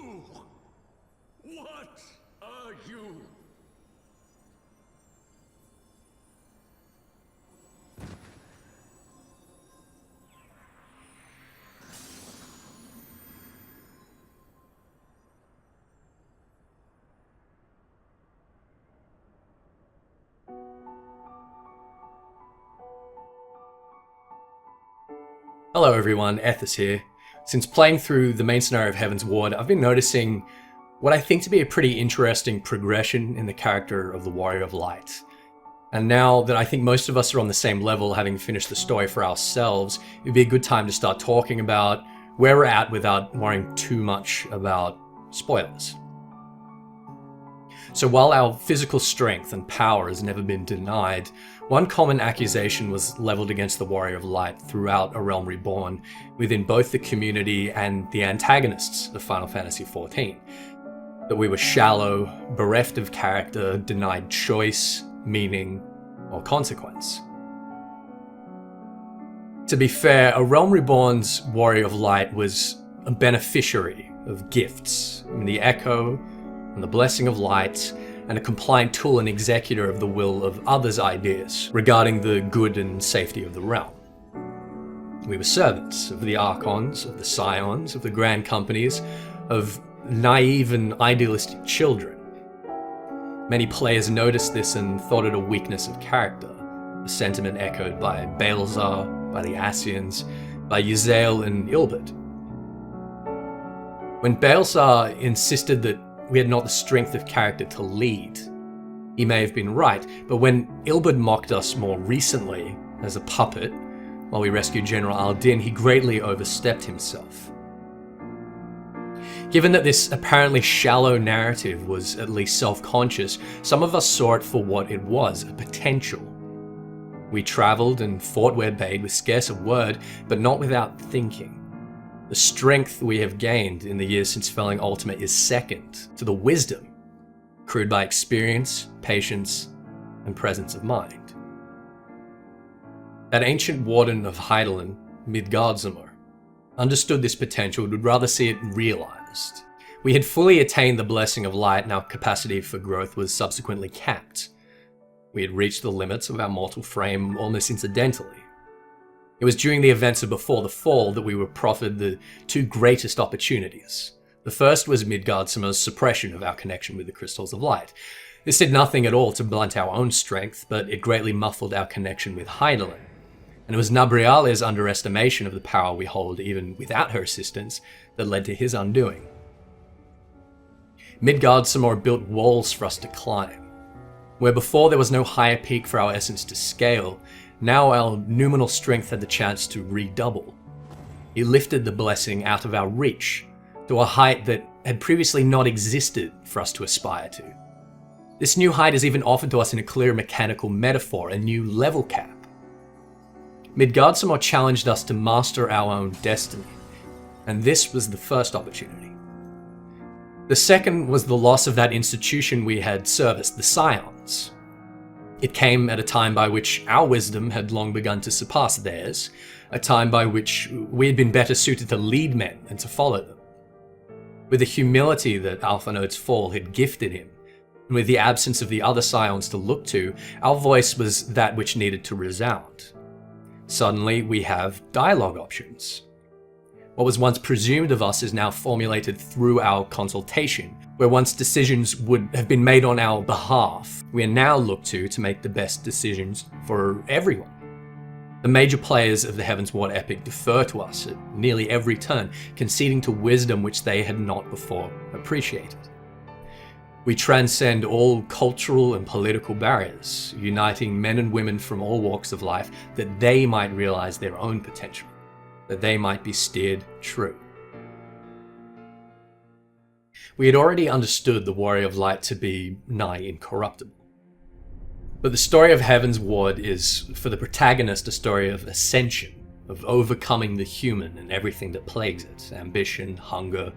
You! What are you? Hello everyone, Ethys here. Since playing through the main scenario of Heavensward, I've been noticing what I think to be a pretty interesting progression in the character of the Warrior of Light. And now that I think most of us are on the same level, having finished the story for ourselves, it'd be a good time to start talking about where we're at without worrying too much about spoilers. So while our physical strength and power has never been denied, one common accusation was leveled against the Warrior of Light throughout A Realm Reborn within both the community and the antagonists of Final Fantasy XIV. That we were shallow, bereft of character, denied choice, meaning, or consequence. To be fair, A Realm Reborn's Warrior of Light was a beneficiary of gifts, the Echo, and the Blessing of Light, and a compliant tool and executor of the will of others' ideas regarding the good and safety of the realm. We were servants of the Archons, of the Scions, of the Grand Companies, of naive and idealistic children. Many players noticed this and thought it a weakness of character, a sentiment echoed by Baelzar, by the Ascians, by Yzael and Ilberd. When Baelzar insisted that we had not the strength of character to lead, he may have been right, but when Ilberd mocked us more recently as a puppet while we rescued General Aldin, he greatly overstepped himself. Given that this apparently shallow narrative was at least self-conscious, some of us saw it for what it was, a potential. We travelled and fought where bade with scarce a word, but not without thinking. The strength we have gained in the years since felling Ultima is second to the wisdom accrued by experience, patience, and presence of mind. That ancient warden of Hydaelyn, Midgardsormr, understood this potential and would rather see it realized. We had fully attained the Blessing of Light and our capacity for growth was subsequently capped. We had reached the limits of our mortal frame almost incidentally. It was during the events of Before the Fall that we were proffered the two greatest opportunities. The first was Midgardsormr's suppression of our connection with the Crystals of Light. This did nothing at all to blunt our own strength, but it greatly muffled our connection with Hydaelyn. And it was Nabriale's underestimation of the power we hold even without her assistance that led to his undoing. Midgardsormr built walls for us to climb. Where before there was no higher peak for our essence to scale, now our numinal strength had the chance to redouble. He lifted the blessing out of our reach to a height that had previously not existed for us to aspire to. This new height is even offered to us in a clear mechanical metaphor, a new level cap. Midgardsormr challenged us to master our own destiny, and this was the first opportunity. The second was the loss of that institution we had serviced, the Scions. It came at a time by which our wisdom had long begun to surpass theirs, a time by which we had been better suited to lead men and to follow them. With the humility that Alphinaud's fall had gifted him, and with the absence of the other Scions to look to, our voice was that which needed to resound. Suddenly, we have dialogue options. What was once presumed of us is now formulated through our consultation, where once decisions would have been made on our behalf, we are now looked to make the best decisions for everyone. The major players of the Heavensward epic defer to us at nearly every turn, conceding to wisdom which they had not before appreciated. We transcend all cultural and political barriers, uniting men and women from all walks of life that they might realize their own potential, that they might be steered true. We had already understood the Warrior of Light to be nigh incorruptible. But the story of Heavensward is, for the protagonist, a story of ascension, of overcoming the human and everything that plagues it, ambition, hunger,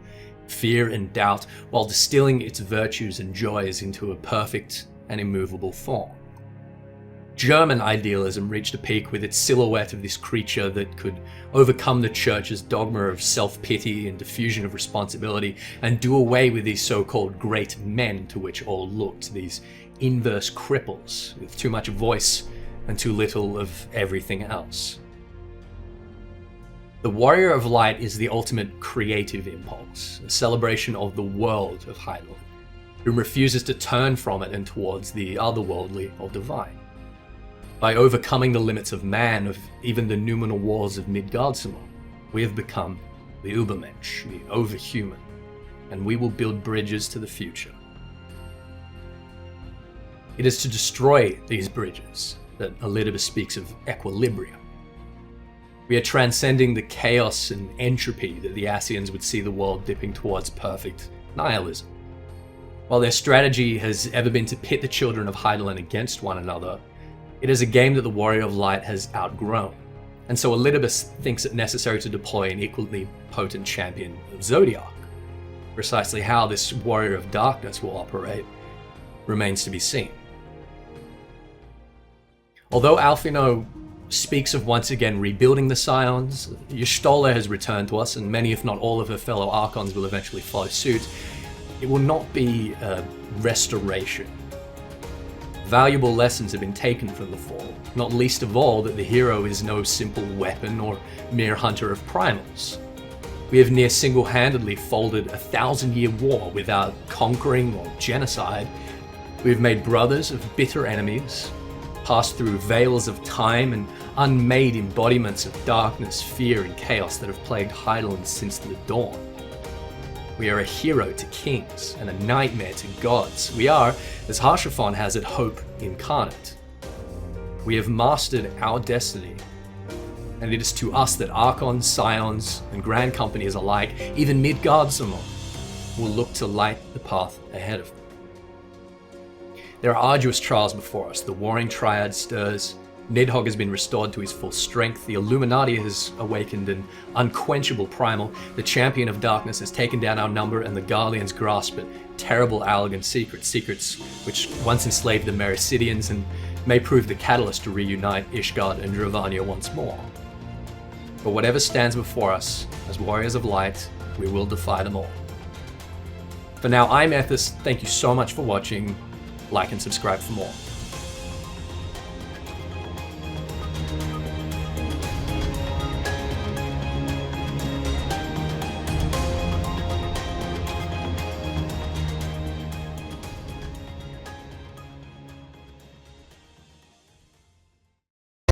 fear and doubt, while distilling its virtues and joys into a perfect and immovable form. German idealism reached a peak with its silhouette of this creature that could overcome the church's dogma of self-pity and diffusion of responsibility and do away with these so-called great men to which all looked, these inverse cripples with too much voice and too little of everything else. The Warrior of Light is the ultimate creative impulse, a celebration of the world of Hydaelyn, who refuses to turn from it and towards the otherworldly or divine. By overcoming the limits of man, of even the noumenal walls of Midgardsormr, we have become the Ubermensch, the Overhuman, and we will build bridges to the future. It is to destroy these bridges that Elidibus speaks of equilibrium. We are transcending the chaos and entropy that the Ascians would see the world dipping towards perfect nihilism. While their strategy has ever been to pit the children of Hydaelyn against one another, it is a game that the Warrior of Light has outgrown, and so Elidibus thinks it necessary to deploy an equally potent champion of Zodiark. Precisely how this Warrior of Darkness will operate remains to be seen. Although Alphino speaks of once again rebuilding the Scions, Y'shtola has returned to us, and many if not all of her fellow Archons will eventually follow suit, it will not be a restoration. Valuable lessons have been taken from the fall, not least of all that the hero is no simple weapon or mere hunter of primals. We have near single-handedly folded a 1,000-year war without conquering or genocide. We have made brothers of bitter enemies, passed through veils of time and unmade embodiments of darkness, fear, and chaos that have plagued Hydaelyn since the dawn. We are a hero to kings and a nightmare to gods. We are, as Harshaphon has it, hope incarnate. We have mastered our destiny, and it is to us that Archons, Scions, and Grand Companies alike, even Midgardsormr, will look to light the path ahead of them. There are arduous trials before us. The Warring Triad stirs, Nidhogg has been restored to his full strength, the Illuminati has awakened an unquenchable primal, the Champion of Darkness has taken down our number, and the Garleans grasp at terrible Allergan secrets which once enslaved the Mericidians and may prove the catalyst to reunite Ishgard and Dravania once more. But whatever stands before us, as Warriors of Light, we will defy them all. For now, I'm Ethys, thank you so much for watching, like and subscribe for more.